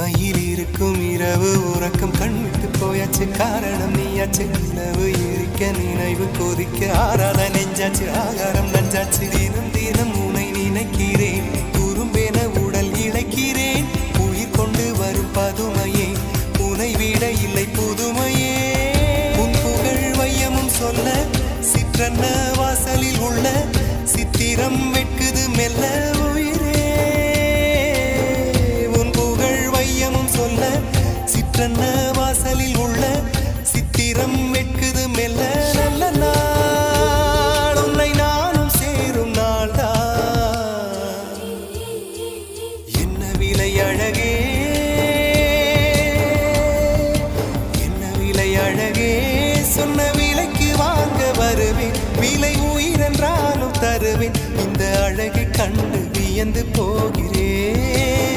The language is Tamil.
மயில் இருக்கும் இரவு உறக்கம் கண்விட்டு போயாச்சு காரணம் நீயாச்சு நிலவு எரிக்க நினைவு கொதிக்க ஆறாத நெஞ்சாச்சு ஆகாரம் நஞ்சாச்சு தினம் தினம் உனை நினைக்கிறேன் குறும்பென உடல் இழைக்கிறேன் உயிர் கொண்டு வரும் பதுமையே உனை விட இல்லை புதுமையே உன் புகழ் வையமும் சொல்ல சிற்றன்ன வாசலில் உள்ள சித்திரம் வெட்குது மெல்ல வாசலில் உள்ள சித்திரம் வெட்குது மெல்ல நல்ல நாள் உன்னை நானும் சேரும் நாள்தான் என்ன விலை அழகே என்ன விலை அழகே சொன்ன விலைக்கு வாங்க வருவேன் விலை உயிரென்றாலும் தருவேன் இந்த அழகை கண்டு வியந்து போகிறேன்